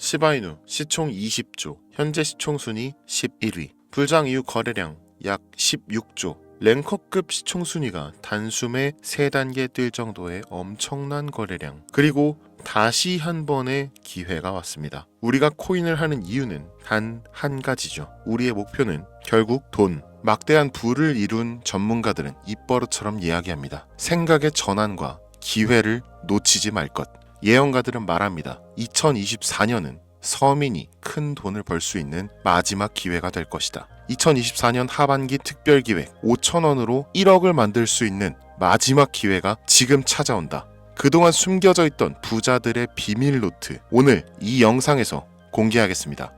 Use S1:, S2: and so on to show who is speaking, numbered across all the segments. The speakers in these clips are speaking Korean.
S1: 시바이누 시총 20조, 현재 시총 순위 11위, 불장 이후 거래량 약 16조, 랭커급 시총 순위가 단숨에 3단계 뛸 정도의 엄청난 거래량, 그리고 다시 한 번의 기회가 왔습니다. 우리가 코인을 하는 이유는 단 한 가지죠. 우리의 목표는 결국 돈. 막대한 부를 이룬 전문가들은 입버릇처럼 이야기합니다. 생각의 전환과 기회를 놓치지 말 것. 예언가들은 말합니다. 2024년은 서민이 큰 돈을 벌 수 있는 마지막 기회가 될 것이다. 2024년 하반기 특별기획 5,000원으로 1억을 만들 수 있는 마지막 기회가 지금 찾아온다. 그동안 숨겨져 있던 부자들의 비밀 노트, 오늘 이 영상에서 공개하겠습니다.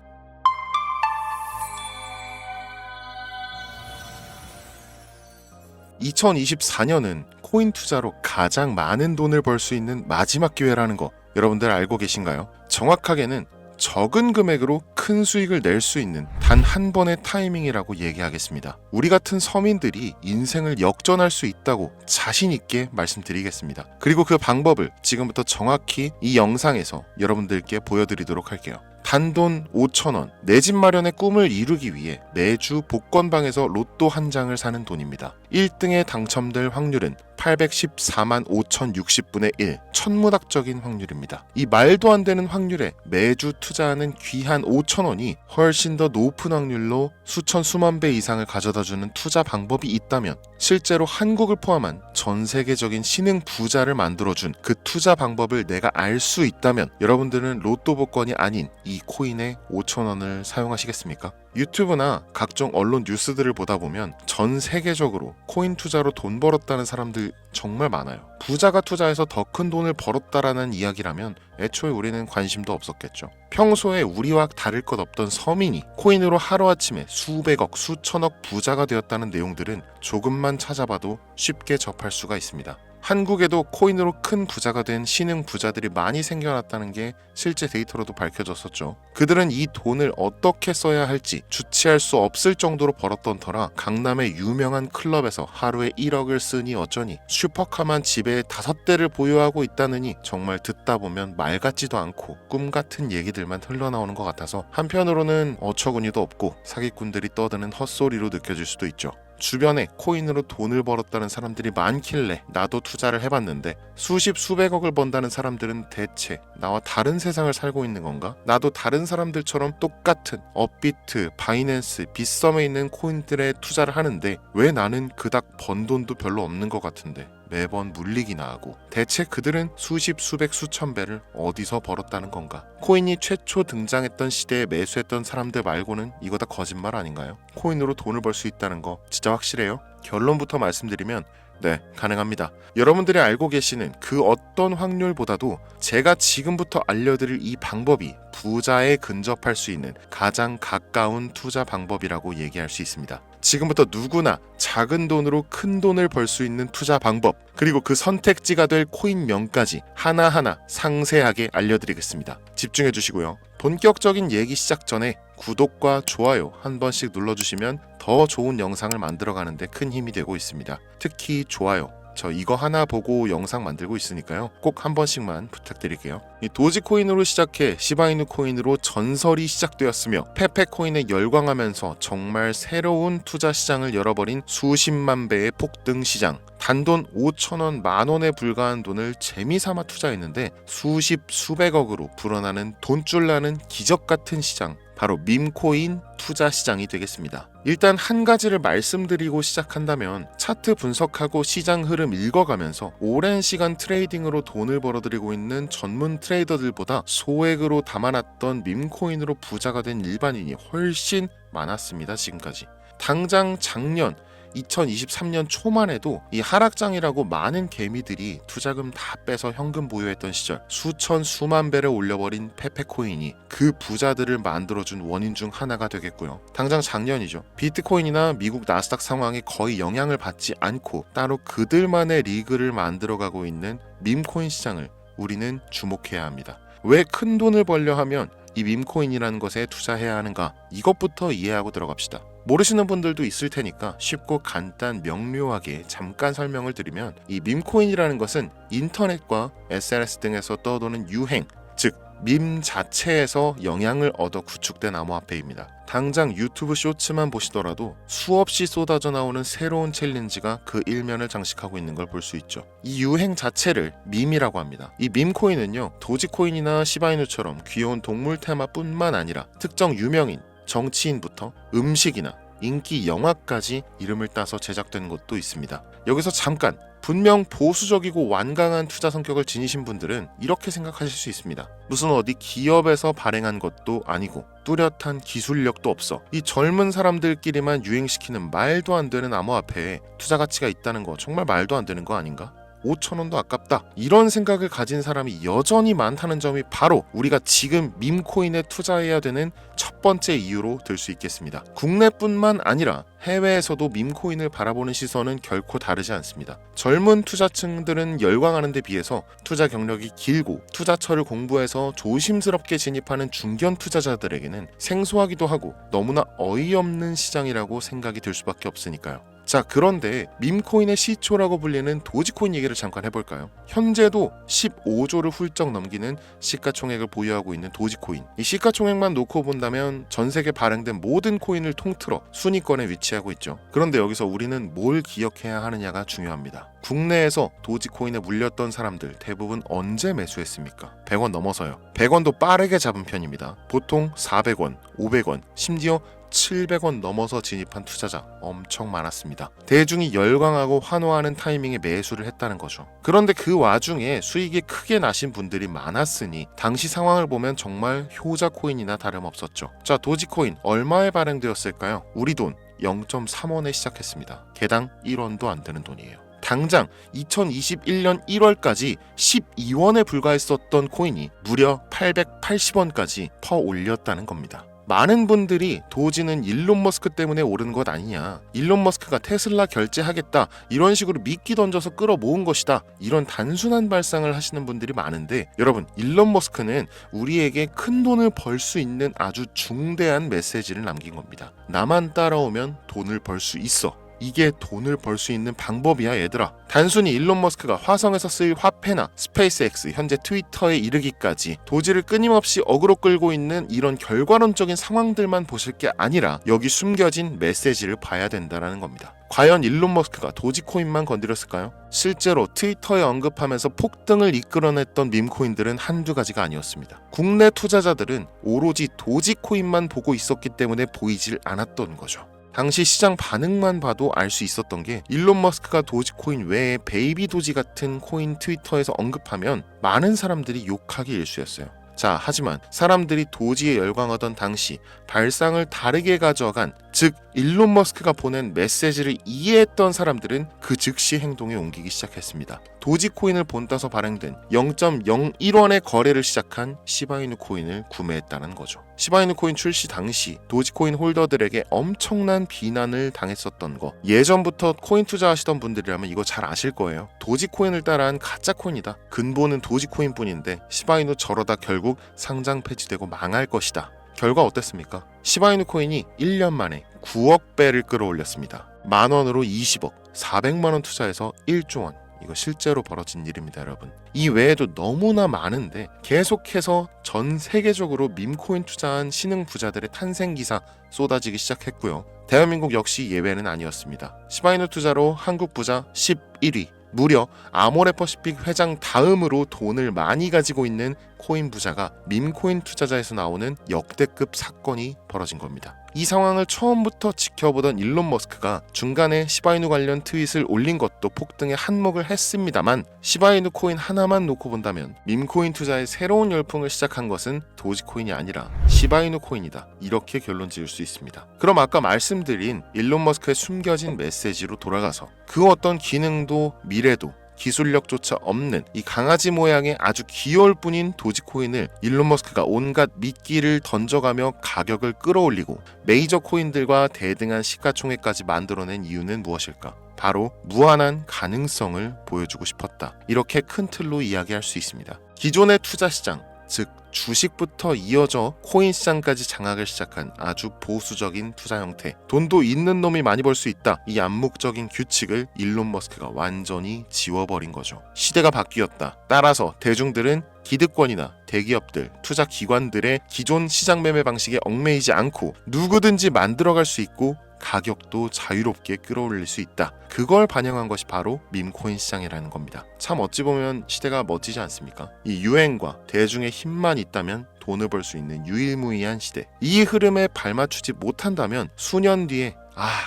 S1: (2024년은) 코인 투자로 가장 많은 돈을 벌 수 있는 마지막 기회라는 거 여러분들 알고 계신가요? 정확하게는 적은 금액으로 큰 수익을 낼 수 있는 단 한 번의 타이밍이라고 얘기하겠습니다. 우리 같은 서민들이 인생을 역전할 수 있다고 자신 있게 말씀드리겠습니다. 그리고 그 방법을 지금부터 정확히 이 영상에서 여러분들께 보여드리도록 할게요. 단돈 5,000원, 내 집 마련의 꿈을 이루기 위해 매주 복권방에서 로또 한 장을 사는 돈입니다. 1등에 당첨될 확률은 814만 5,060분의 1, 천문학적인 확률입니다. 이 말도 안 되는 확률에 매주 투자하는 귀한 5,000원이 훨씬 더 높은 확률로 수천 수만 배 이상을 가져다주는 투자 방법이 있다면, 실제로 한국을 포함한 전 세계적인 신흥 부자를 만들어준 그 투자 방법을 내가 알 수 있다면 여러분들은 로또 복권이 아닌 이 코인의 5,000원을 사용하시겠습니까? 유튜브나 각종 언론 뉴스들을 보다 보면 전 세계적으로 코인 투자로 돈 벌었다는 사람들 정말 많아요. 부자가 투자해서 더 큰 돈을 벌었다라는 이야기라면 애초에 우리는 관심도 없었겠죠. 평소에 우리와 다를 것 없던 서민이 코인으로 하루아침에 수백억, 수천억 부자가 되었다는 내용들은 조금만 찾아봐도 쉽게 접할 수가 있습니다. 한국에도 코인으로 큰 부자가 된 신흥 부자들이 많이 생겨났다는 게 실제 데이터로도 밝혀졌었죠. 그들은 이 돈을 어떻게 써야 할지 주체할 수 없을 정도로 벌었던 터라 강남의 유명한 클럽에서 하루에 1억을 쓰니 어쩌니, 슈퍼카만 집에 5대를 보유하고 있다느니, 정말 듣다 보면 말 같지도 않고 꿈 같은 얘기들만 흘러나오는 것 같아서 한편으로는 어처구니도 없고 사기꾼들이 떠드는 헛소리로 느껴질 수도 있죠. 주변에 코인으로 돈을 벌었다는 사람들이 많길래 나도 투자를 해봤는데, 수십 수백억을 번다는 사람들은 대체 나와 다른 세상을 살고 있는 건가? 나도 다른 사람들처럼 똑같은 업비트, 바이낸스, 빗썸에 있는 코인들에 투자를 하는데 왜 나는 그닥 번 돈도 별로 없는 것 같은데 매번 물리기나 하고, 대체 그들은 수십, 수백, 수천 배를 어디서 벌었다는 건가? 코인이 최초 등장했던 시대에 매수했던 사람들 말고는 이거 다 거짓말 아닌가요? 코인으로 돈을 벌 수 있다는 거 진짜 확실해요? 결론부터 말씀드리면 네, 가능합니다. 여러분들이 알고 계시는 그 어떤 확률보다도 제가 지금부터 알려드릴 이 방법이 부자에 근접할 수 있는 가장 가까운 투자 방법이라고 얘기할 수 있습니다. 지금부터 누구나 작은 돈으로 큰 돈을 벌 수 있는 투자 방법, 그리고 그 선택지가 될 코인명까지 하나하나 상세하게 알려드리겠습니다. 집중해 주시고요. 본격적인 얘기 시작 전에 구독과 좋아요 한 번씩 눌러주시면 더 좋은 영상을 만들어가는데 큰 힘이 되고 있습니다. 특히 좋아요, 저 이거 하나 보고 영상 만들고 있으니까요, 꼭 한 번씩만 부탁드릴게요. 이 도지코인으로 시작해 시바이누 코인으로 전설이 시작되었으며 페페코인에 열광하면서 정말 새로운 투자 시장을 열어버린 수십만 배의 폭등 시장. 단돈 5,000원, 만원에 불과한 돈을 재미삼아 투자했는데 수십 수백억으로 불어나는 돈줄 나는 기적 같은 시장, 바로 밈코인 투자 시장이 되겠습니다. 일단 한 가지를 말씀드리고 시작한다면, 차트 분석하고 시장 흐름 읽어가면서 오랜 시간 트레이딩으로 돈을 벌어들이고 있는 전문 트레이더들보다 소액으로 담아놨던 밈코인으로 부자가 된 일반인이 훨씬 많았습니다. 지금까지. 당장 작년 2023년 초만 해도 이 하락장이라고 많은 개미들이 투자금 다 빼서 현금 보유했던 시절, 수천 수만 배를 올려버린 페페코인이 그 부자들을 만들어준 원인 중 하나가 되겠고요. 당장 작년이죠. 비트코인이나 미국 나스닥 상황에 거의 영향을 받지 않고 따로 그들만의 리그를 만들어가고 있는 밈코인 시장을 우리는 주목해야 합니다. 왜 큰 돈을 벌려 하면 이 밈코인이라는 것에 투자해야 하는가? 이것부터 이해하고 들어갑시다. 모르시는 분들도 있을 테니까 쉽고 간단 명료하게 잠깐 설명을 드리면, 이 밈코인이라는 것은 인터넷과 SNS 등에서 떠도는 유행, 즉 밈 자체에서 영향을 얻어 구축된 암호화폐입니다. 당장 유튜브 쇼츠만 보시더라도 수없이 쏟아져 나오는 새로운 챌린지가 그 일면을 장식하고 있는 걸 볼 수 있죠. 이 유행 자체를 밈이라고 합니다. 이 밈코인은요, 도지코인이나 시바이누처럼 귀여운 동물 테마뿐만 아니라 특정 유명인, 정치인부터 음식이나 인기 영화까지 이름을 따서 제작된 것도 있습니다. 여기서 잠깐, 분명 보수적이고 완강한 투자 성격을 지니신 분들은 이렇게 생각하실 수 있습니다. 무슨 어디 기업에서 발행한 것도 아니고 뚜렷한 기술력도 없어 이 젊은 사람들끼리만 유행시키는 말도 안 되는 암호화폐에 투자 가치가 있다는 거 정말 말도 안 되는 거 아닌가? 5,000원도 아깝다. 이런 생각을 가진 사람이 여전히 많다는 점이 바로 우리가 지금 밈코인에 투자해야 되는 첫 번째 이유로 들 수 있겠습니다. 국내뿐만 아니라 해외에서도 밈코인을 바라보는 시선은 결코 다르지 않습니다. 젊은 투자층들은 열광하는 데 비해서 투자 경력이 길고 투자처를 공부해서 조심스럽게 진입하는 중견 투자자들에게는 생소하기도 하고 너무나 어이없는 시장이라고 생각이 들 수밖에 없으니까요. 자, 그런데 밈코인의 시초라고 불리는 도지코인 얘기를 잠깐 해볼까요? 현재도 15조를 훌쩍 넘기는 시가총액을 보유하고 있는 도지코인. 이 시가총액만 놓고 본다면 전 세계 발행된 모든 코인을 통틀어 순위권에 위치하고 있죠. 그런데 여기서 우리는 뭘 기억해야 하느냐가 중요합니다. 국내에서 도지코인에 물렸던 사람들 대부분 언제 매수했습니까? 100원 넘어서요. 100원도 빠르게 잡은 편입니다. 보통 400원, 500원, 심지어 700원 넘어서 진입한 투자자 엄청 많았습니다. 대중이 열광하고 환호하는 타이밍에 매수를 했다는 거죠. 그런데 그 와중에 수익이 크게 나신 분들이 많았으니 당시 상황을 보면 정말 효자 코인이나 다름없었죠. 자, 도지코인 얼마에 발행되었을까요? 우리 돈 0.3원에 시작했습니다. 개당 1원도 안 되는 돈이에요. 당장 2021년 1월까지 12원에 불과했었던 코인이 무려 880원까지 퍼 올렸다는 겁니다. 많은 분들이 도지는 일론 머스크 때문에 오른 것 아니냐, 일론 머스크가 테슬라 결제하겠다 이런 식으로 미끼 던져서 끌어모은 것이다, 이런 단순한 발상을 하시는 분들이 많은데, 여러분, 일론 머스크는 우리에게 큰 돈을 벌 수 있는 아주 중대한 메시지를 남긴 겁니다. 나만 따라오면 돈을 벌 수 있어. 이게 돈을 벌 수 있는 방법이야, 얘들아. 단순히 일론 머스크가 화성에서 쓸 화폐나 스페이스X, 현재 트위터에 이르기까지 도지를 끊임없이 어그로 끌고 있는 이런 결과론적인 상황들만 보실 게 아니라 여기 숨겨진 메시지를 봐야 된다는 겁니다. 과연 일론 머스크가 도지코인만 건드렸을까요? 실제로 트위터에 언급하면서 폭등을 이끌어냈던 밈코인들은 한두 가지가 아니었습니다. 국내 투자자들은 오로지 도지코인만 보고 있었기 때문에 보이질 않았던 거죠. 당시 시장 반응만 봐도 알 수 있었던 게, 일론 머스크가 도지코인 외에 베이비 도지 같은 코인 트위터에서 언급하면 많은 사람들이 욕하기 일쑤였어요. 자, 하지만 사람들이 도지에 열광하던 당시 발상을 다르게 가져간, 즉 일론 머스크가 보낸 메시지를 이해했던 사람들은 그 즉시 행동에 옮기기 시작했습니다. 도지코인을 본따서 발행된 0.01원의 거래를 시작한 시바이누 코인을 구매했다는 거죠. 시바이누 코인 출시 당시 도지코인 홀더들에게 엄청난 비난을 당했었던 거, 예전부터 코인 투자하시던 분들이라면 이거 잘 아실 거예요. 도지코인을 따라한 가짜코인이다. 근본은 도지코인 뿐인데 시바이누 저러다 결국 상장 폐지되고 망할 것이다. 결과 어땠습니까? 시바이누 코인이 1년 만에 9억 배를 끌어올렸습니다. 만원으로 20억, 400만원 투자해서 1조원. 이거 실제로 벌어진 일입니다, 여러분. 이 외에도 너무나 많은데 계속해서 전 세계적으로 밈코인 투자한 신흥 부자들의 탄생 기사 쏟아지기 시작했고요. 대한민국 역시 예외는 아니었습니다. 시바이누 투자로 한국 부자 11위, 무려 아모레퍼시픽 회장 다음으로 돈을 많이 가지고 있는 코인 부자가 밈코인 투자자에서 나오는 역대급 사건이 벌어진 겁니다. 이 상황을 처음부터 지켜보던 일론 머스크가 중간에 시바이누 관련 트윗을 올린 것도 폭등에 한몫을 했습니다만, 시바이누 코인 하나만 놓고 본다면 밈코인 투자의 새로운 열풍을 시작한 것은 도지코인이 아니라 시바이누 코인이다, 이렇게 결론 지을 수 있습니다. 그럼 아까 말씀드린 일론 머스크의 숨겨진 메시지로 돌아가서, 그 어떤 기능도 미래도 기술력조차 없는 이 강아지 모양의 아주 귀여울 뿐인 도지코인을 일론 머스크가 온갖 미끼를 던져가며 가격을 끌어올리고 메이저 코인들과 대등한 시가총액까지 만들어낸 이유는 무엇일까? 바로 무한한 가능성을 보여주고 싶었다. 이렇게 큰 틀로 이야기할 수 있습니다. 기존의 투자 시장, 즉 주식부터 이어져 코인 시장까지 장악을 시작한 아주 보수적인 투자 형태. 돈도 있는 놈이 많이 벌 수 있다. 이 암묵적인 규칙을 일론 머스크가 완전히 지워버린 거죠. 시대가 바뀌었다. 따라서 대중들은 기득권이나 대기업들, 투자 기관들의 기존 시장 매매 방식에 얽매이지 않고 누구든지 만들어갈 수 있고 가격도 자유롭게 끌어올릴 수 있다. 그걸 반영한 것이 바로 밈코인 시장이라는 겁니다. 참 어찌 보면 시대가 멋지지 않습니까? 이 유행과 대중의 힘만 있다면 돈을 벌 수 있는 유일무이한 시대. 이 흐름에 발맞추지 못한다면 수년 뒤에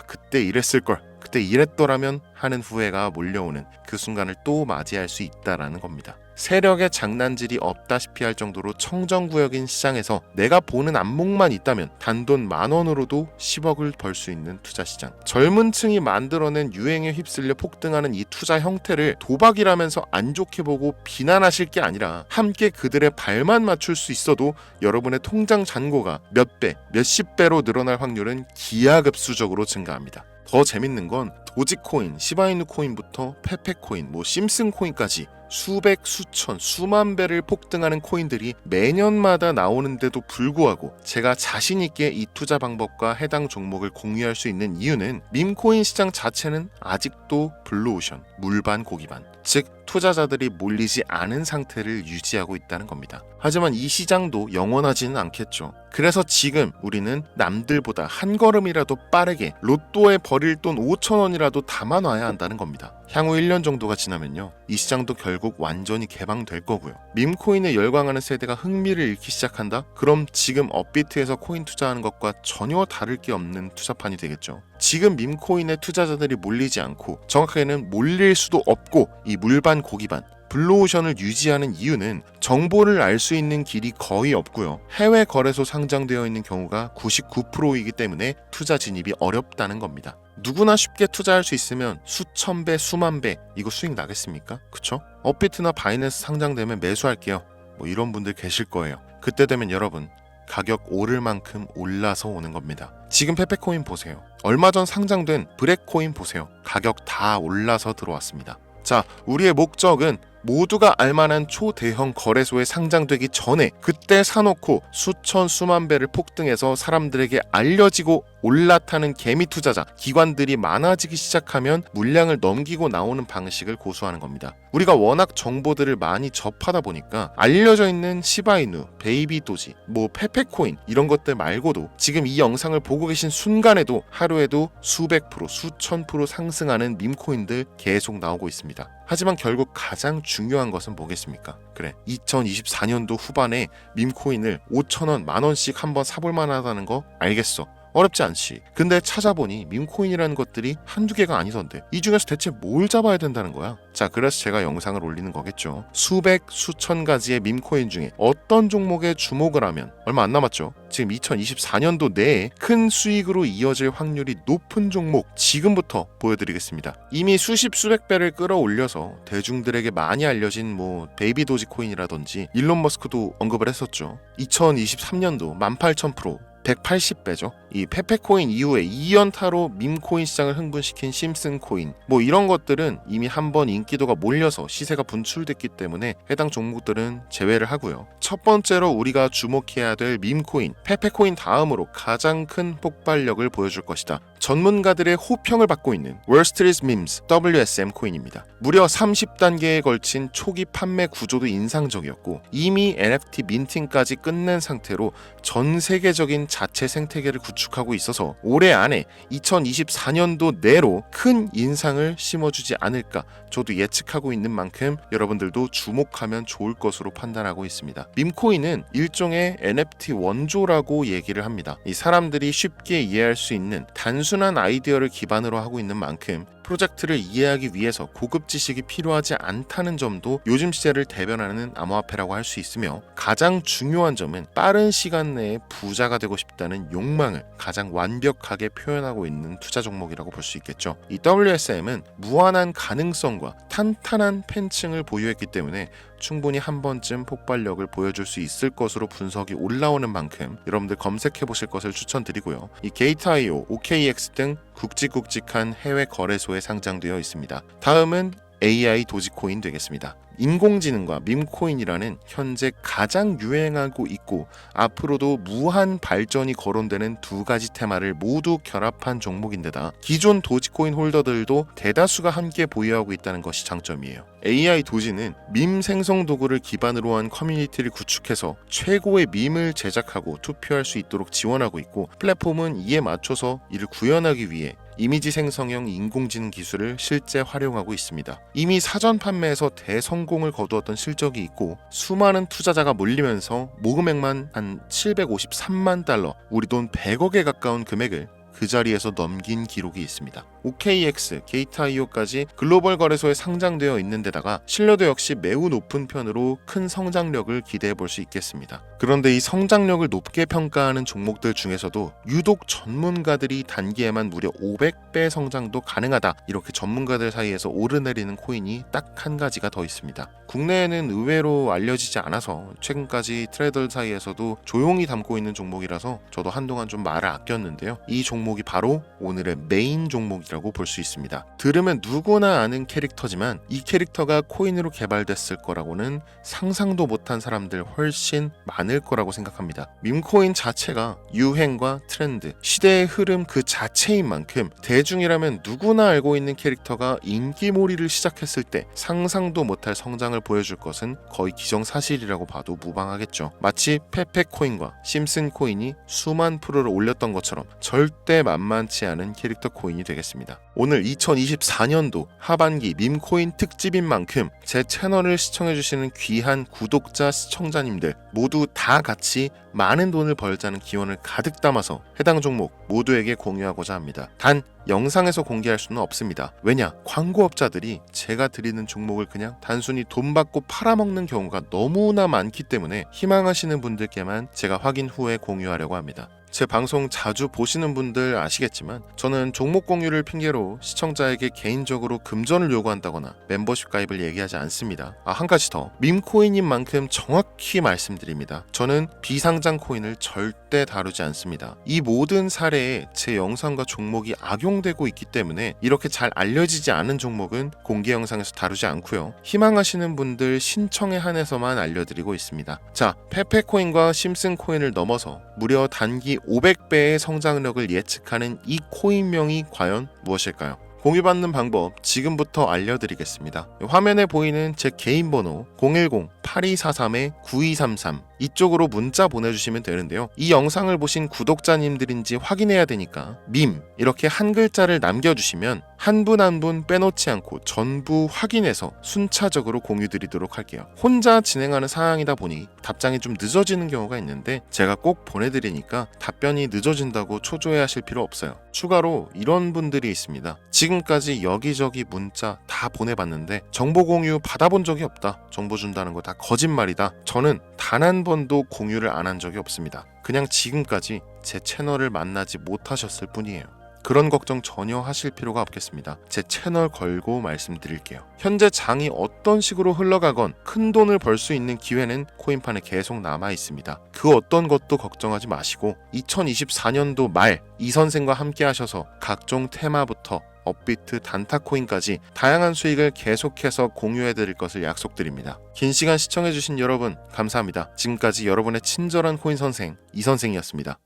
S1: 그때 이랬을걸, 그때 이랬더라면 하는 후회가 몰려오는 그 순간을 또 맞이할 수 있다라는 겁니다. 세력의 장난질이 없다시피 할 정도로 청정구역인 시장에서 내가 보는 안목만 있다면 단돈 10,000원으로도 10억을 벌 수 있는 투자 시장. 젊은 층이 만들어낸 유행에 휩쓸려 폭등하는 이 투자 형태를 도박이라면서 안 좋게 보고 비난하실 게 아니라 함께 그들의 발만 맞출 수 있어도 여러분의 통장 잔고가 몇 배, 몇십 배로 늘어날 확률은 기하급수적으로 증가합니다. 더 재밌는 건 도지코인, 시바이누 코인부터 페페코인, 심슨 코인까지 수백, 수천, 수만 배를 폭등하는 코인들이 매년마다 나오는데도 불구하고 제가 자신 있게 이 투자 방법과 해당 종목을 공유할 수 있는 이유는 밈코인 시장 자체는 아직도 블루오션, 물반 고기반, 즉 투자자들이 몰리지 않은 상태를 유지하고 있다는 겁니다. 하지만 이 시장도 영원하지는 않겠죠. 그래서 지금 우리는 남들보다 한 걸음이라도 빠르게 로또에 버릴 돈 5,000원이라도 담아놔야 한다는 겁니다. 향후 1년 정도가 지나면요, 이 시장도 결국 완전히 개방될 거고요. 밈코인에 열광하는 세대가 흥미를 잃기 시작한다? 그럼 지금 업비트에서 코인 투자하는 것과 전혀 다를 게 없는 투자판이 되겠죠. 지금 밈코인에 투자자들이 몰리지 않고, 정확하게는 몰릴 수도 없고, 이 물반 고기반 블루오션을 유지하는 이유는 정보를 알 수 있는 길이 거의 없고요. 해외 거래소 상장되어 있는 경우가 99%이기 때문에 투자 진입이 어렵다는 겁니다. 누구나 쉽게 투자할 수 있으면 수천 배, 수만 배 이거 수익 나겠습니까? 그쵸? 업비트나 바이낸스 상장되면 매수할게요. 이런 분들 계실 거예요. 그때 되면 여러분, 가격 오를 만큼 올라서 오는 겁니다. 지금 페페코인 보세요. 얼마 전 상장된 브렉코인 보세요. 가격 다 올라서 들어왔습니다. 자, 우리의 목적은 모두가 알만한 초대형 거래소에 상장되기 전에 그때 사놓고 수천 수만 배를 폭등해서 사람들에게 알려지고 올라타는 개미 투자자, 기관들이 많아지기 시작하면 물량을 넘기고 나오는 방식을 고수하는 겁니다. 우리가 워낙 정보들을 많이 접하다 보니까 알려져 있는 시바이누, 베이비도지, 페페코인 이런 것들 말고도 지금 이 영상을 보고 계신 순간에도 하루에도 수백 프로, 수천 프로 상승하는 밈코인들 계속 나오고 있습니다. 하지만 결국 가장 중요한 것은 뭐겠습니까? 그래, 2024년도 후반에 밈코인을 5,000원, 10,000원씩 한번 사볼 만하다는 거 알겠어. 어렵지 않지. 근데 찾아보니 밈코인이라는 것들이 한두 개가 아니던데 이 중에서 대체 뭘 잡아야 된다는 거야? 자, 그래서 제가 영상을 올리는 거겠죠. 수백, 수천 가지의 밈코인 중에 어떤 종목에 주목을 하면, 얼마 안 남았죠. 지금 2024년도 내에 큰 수익으로 이어질 확률이 높은 종목 지금부터 보여드리겠습니다. 이미 수십 수백 배를 끌어올려서 대중들에게 많이 알려진 베이비 도지 코인이라든지 일론 머스크도 언급을 했었죠. 2023년도 18,000%, 180배죠. 이 페페코인 이후에 2연타로 밈코인 시장을 흥분시킨 심슨 코인, 이런 것들은 이미 한번 인기도가 몰려서 시세가 분출됐기 때문에 해당 종목들은 제외를 하고요. 첫 번째로 우리가 주목해야 될 밈코인, 페페코인 다음으로 가장 큰 폭발력을 보여줄 것이다. 전문가들의 호평을 받고 있는 월스트리트 밈스 WSM 코인입니다. 무려 30단계에 걸친 초기 판매 구조도 인상적이었고 이미 NFT 민팅까지 끝낸 상태로 전 세계적인 자체 생태계를 구축하고 있어서 올해 안에 2024년도 내로 큰 인상을 심어주지 않을까 저도 예측하고 있는 만큼 여러분들도 주목하면 좋을 것으로 판단하고 있습니다. 밈코인은 일종의 NFT 원조라고 얘기를 합니다. 이 사람들이 쉽게 이해할 수 있는 단순한 아이디어를 기반으로 하고 있는 만큼 프로젝트를 이해하기 위해서 고급 지식이 필요하지 않다는 점도 요즘 시대를 대변하는 암호화폐라고 할 수 있으며, 가장 중요한 점은 빠른 시간 내에 부자가 되고 싶다는 욕망을 가장 완벽하게 표현하고 있는 투자 종목이라고 볼 수 있겠죠. 이 WSM은 무한한 가능성과 탄탄한 팬층을 보유했기 때문에 충분히 한 번쯤 폭발력을 보여줄 수 있을 것으로 분석이 올라오는 만큼 여러분들 검색해 보실 것을 추천드리고요. 이 게이트.io, OKX 등 굵직굵직한 해외 거래소에 상장되어 있습니다. 다음은 AI 도지코인 되겠습니다. 인공지능과 밈코인이라는 현재 가장 유행하고 있고 앞으로도 무한 발전이 거론되는 두 가지 테마를 모두 결합한 종목인데다 기존 도지코인 홀더들도 대다수가 함께 보유하고 있다는 것이 장점이에요. AI 도지는 밈 생성 도구를 기반으로 한 커뮤니티를 구축해서 최고의 밈을 제작하고 투표할 수 있도록 지원하고 있고, 플랫폼은 이에 맞춰서 이를 구현하기 위해 이미지 생성형 인공지능 기술을 실제 활용하고 있습니다. 이미 사전 판매에서 대성공을 거두었던 실적이 있고 수많은 투자자가 몰리면서 모금액만 한 753만 달러, 우리 돈 100억에 가까운 금액을 그 자리에서 넘긴 기록이 있습니다. OKX, 게이트.io까지 글로벌 거래소에 상장되어 있는 데다가 신뢰도 역시 매우 높은 편으로 큰 성장력을 기대해 볼 수 있겠습니다. 그런데 이 성장력을 높게 평가하는 종목들 중에서도 유독 전문가들이 단기에만 무려 500배 성장도 가능하다, 이렇게 전문가들 사이에서 오르내리는 코인이 딱 한 가지가 더 있습니다. 국내에는 의외로 알려지지 않아서 최근까지 트레이더 사이에서도 조용히 담고 있는 종목이라서 저도 한동안 좀 말을 아꼈는데요. 이 종목이 바로 오늘의 메인 종목이라고 볼 수 있습니다. 들으면 누구나 아는 캐릭터지만 이 캐릭터가 코인으로 개발됐을 거라고는 상상도 못한 사람들 훨씬 많을 거라고 생각합니다. 밈코인 자체가 유행과 트렌드, 시대의 흐름 그 자체인 만큼 대중이라면 누구나 알고 있는 캐릭터가 인기몰이를 시작했을 때 상상도 못할 성장을 보여줄 것은 거의 기정사실이라고 봐도 무방하겠죠. 마치 페페코인과 심슨코인이 수만 프로를 올렸던 것처럼 절대 만만치 않은 캐릭터 코인이 되겠습니다. 오늘 2024년도 하반기 밈코인 특집인 만큼 제 채널을 시청해주시는 귀한 구독자, 시청자님들 모두 다 같이 많은 돈을 벌자는 기원을 가득 담아서 해당 종목 모두에게 공유하고자 합니다. 단 영상에서 공개할 수는 없습니다. 왜냐? 광고업자들이 제가 드리는 종목을 그냥 단순히 돈 받고 팔아먹는 경우가 너무나 많기 때문에 희망하시는 분들께만 제가 확인 후에 공유하려고 합니다. 제 방송 자주 보시는 분들 아시겠지만 저는 종목 공유를 핑계로 시청자에게 개인적으로 금전을 요구한다거나 멤버십 가입을 얘기하지 않습니다. 한 가지 더, 밈코인인 만큼 정확히 말씀드립니다. 저는 비상장 코인을 절대 다루지 않습니다. 이 모든 사례에 제 영상과 종목이 악용되고 있기 때문에 이렇게 잘 알려지지 않은 종목은 공개 영상에서 다루지 않고요. 희망하시는 분들 신청에 한해서만 알려드리고 있습니다. 자, 페페코인과 심슨코인을 넘어서 무려 단기 500배의 성장력을 예측하는 이 코인명이 과연 무엇일까요? 공유받는 방법 지금부터 알려드리겠습니다. 화면에 보이는 제 개인 번호 010-8243-9233 이쪽으로 문자 보내주시면 되는데요. 이 영상을 보신 구독자님들인지 확인해야 되니까 밈 이렇게 한 글자를 남겨주시면 한 분 한 분 빼놓지 않고 전부 확인해서 순차적으로 공유드리도록 할게요. 혼자 진행하는 사항이다 보니 답장이 좀 늦어지는 경우가 있는데 제가 꼭 보내드리니까 답변이 늦어진다고 초조해하실 필요 없어요. 추가로 이런 분들이 있습니다. 지금까지 여기저기 문자 다 보내봤는데 정보 공유 받아본 적이 없다. 정보 준다는 거 다 거짓말이다. 저는 단 한 번도 공유를 안 한 적이 없습니다. 그냥 지금까지 제 채널을 만나지 못하셨을 뿐이에요. 그런 걱정 전혀 하실 필요가 없겠습니다. 제 채널 걸고 말씀드릴게요. 현재 장이 어떤 식으로 흘러가건 큰 돈을 벌 수 있는 기회는 코인판에 계속 남아 있습니다. 그 어떤 것도 걱정하지 마시고 2024년도 말 이 선생과 함께 하셔서 각종 테마부터 업비트, 단타코인까지 다양한 수익을 계속해서 공유해드릴 것을 약속드립니다. 긴 시간 시청해주신 여러분 감사합니다. 지금까지 여러분의 친절한 코인 선생 이선생이었습니다.